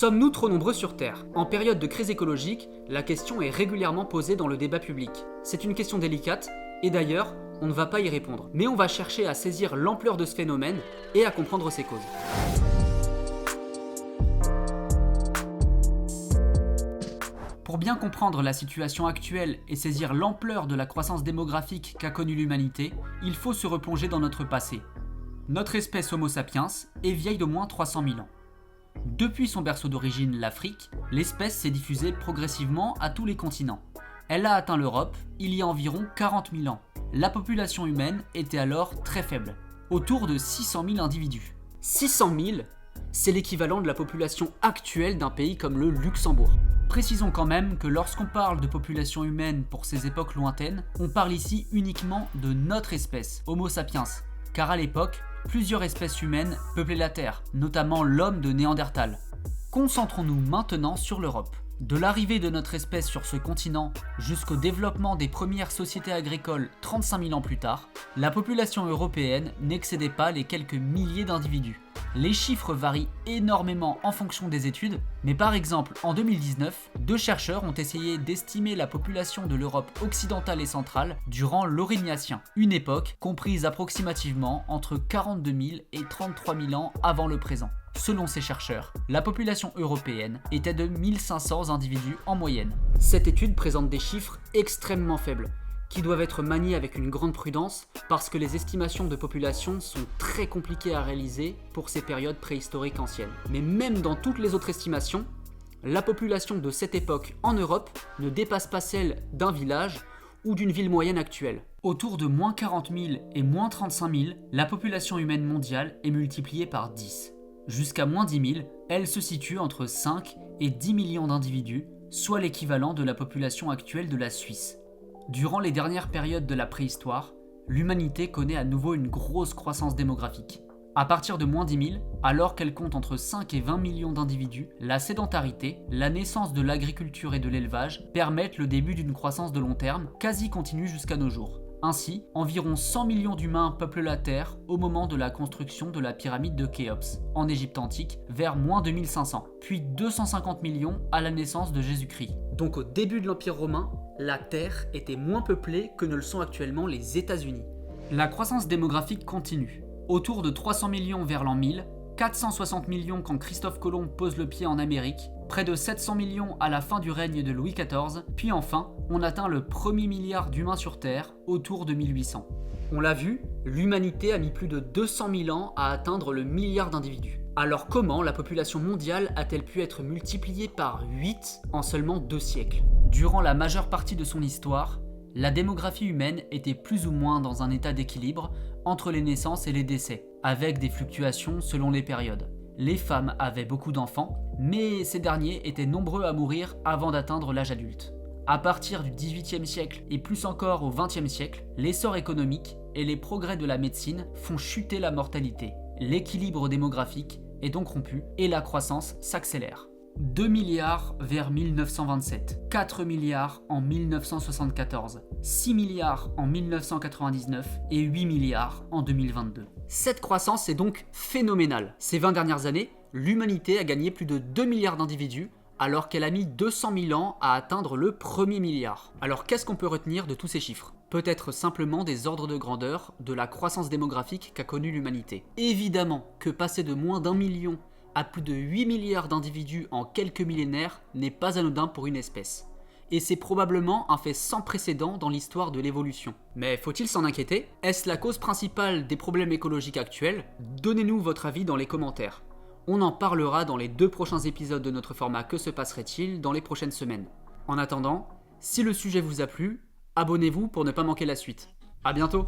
Sommes-nous trop nombreux sur Terre ? En période de crise écologique, la question est régulièrement posée dans le débat public. C'est une question délicate, et d'ailleurs, on ne va pas y répondre. Mais on va chercher à saisir l'ampleur de ce phénomène et à comprendre ses causes. Pour bien comprendre la situation actuelle et saisir l'ampleur de la croissance démographique qu'a connue l'humanité, il faut se replonger dans notre passé. Notre espèce Homo sapiens est vieille d'au moins 300 000 ans. Depuis son berceau d'origine, l'Afrique, l'espèce s'est diffusée progressivement à tous les continents. Elle a atteint l'Europe il y a environ 40 000 ans. La population humaine était alors très faible, autour de 600 000 individus. 600 000, c'est l'équivalent de la population actuelle d'un pays comme le Luxembourg. Précisons quand même que lorsqu'on parle de population humaine pour ces époques lointaines, on parle ici uniquement de notre espèce, Homo sapiens, car à l'époque, plusieurs espèces humaines peuplaient la Terre, notamment l'homme de Néandertal. Concentrons-nous maintenant sur l'Europe. De l'arrivée de notre espèce sur ce continent jusqu'au développement des premières sociétés agricoles 35 000 ans plus tard, la population européenne n'excédait pas les quelques milliers d'individus. Les chiffres varient énormément en fonction des études, mais par exemple en 2019, 2 chercheurs ont essayé d'estimer la population de l'Europe occidentale et centrale durant l'Aurignaciens, une époque comprise approximativement entre 42 000 et 33 000 ans avant le présent. Selon ces chercheurs, la population européenne était de 1500 individus en moyenne. Cette étude présente des chiffres extrêmement faibles, qui doivent être maniés avec une grande prudence parce que les estimations de population sont très compliquées à réaliser pour ces périodes préhistoriques anciennes. Mais même dans toutes les autres estimations, la population de cette époque en Europe ne dépasse pas celle d'un village ou d'une ville moyenne actuelle. Autour de moins 40 000 et moins 35 000, la population humaine mondiale est multipliée par 10. Jusqu'à moins 10 000, elle se situe entre 5 et 10 millions d'individus, soit l'équivalent de la population actuelle de la Suisse. Durant les dernières périodes de la préhistoire, l'humanité connaît à nouveau une grosse croissance démographique. À partir de moins 10 000, alors qu'elle compte entre 5 et 20 millions d'individus, la sédentarité, la naissance de l'agriculture et de l'élevage permettent le début d'une croissance de long terme, quasi continue jusqu'à nos jours. Ainsi, environ 100 millions d'humains peuplent la Terre au moment de la construction de la pyramide de Khéops, en Égypte antique, vers moins 2500, puis 250 millions à la naissance de Jésus-Christ. Donc au début de l'Empire romain, la Terre était moins peuplée que ne le sont actuellement les États-Unis. La croissance démographique continue. Autour de 300 millions vers l'an 1000, 460 millions quand Christophe Colomb pose le pied en Amérique, près de 700 millions à la fin du règne de Louis XIV, puis enfin, on atteint le premier milliard d'humains sur Terre autour de 1800. On l'a vu, l'humanité a mis plus de 200 000 ans à atteindre le milliard d'individus. Alors comment la population mondiale a-t-elle pu être multipliée par 8 en seulement 2 siècles ? Durant la majeure partie de son histoire, la démographie humaine était plus ou moins dans un état d'équilibre entre les naissances et les décès, avec des fluctuations selon les périodes. Les femmes avaient beaucoup d'enfants, mais ces derniers étaient nombreux à mourir avant d'atteindre l'âge adulte. À partir du XVIIIe siècle et plus encore au XXe siècle, l'essor économique et les progrès de la médecine font chuter la mortalité. L'équilibre démographique est donc rompu et la croissance s'accélère. 2 milliards vers 1927, 4 milliards en 1974, 6 milliards en 1999 et 8 milliards en 2022. Cette croissance est donc phénoménale. Ces 20 dernières années, l'humanité a gagné plus de 2 milliards d'individus alors qu'elle a mis 200 000 ans à atteindre le premier milliard. Alors qu'est-ce qu'on peut retenir de tous ces chiffres ? Peut-être simplement des ordres de grandeur de la croissance démographique qu'a connue l'humanité. Évidemment que passer de moins d'1 million à plus de 8 milliards d'individus en quelques millénaires n'est pas anodin pour une espèce. Et c'est probablement un fait sans précédent dans l'histoire de l'évolution. Mais faut-il s'en inquiéter ? Est-ce la cause principale des problèmes écologiques actuels ? Donnez-nous votre avis dans les commentaires. On en parlera dans les 2 prochains épisodes de notre format Que se passerait-il dans les prochaines semaines. En attendant, si le sujet vous a plu, abonnez-vous pour ne pas manquer la suite. À bientôt !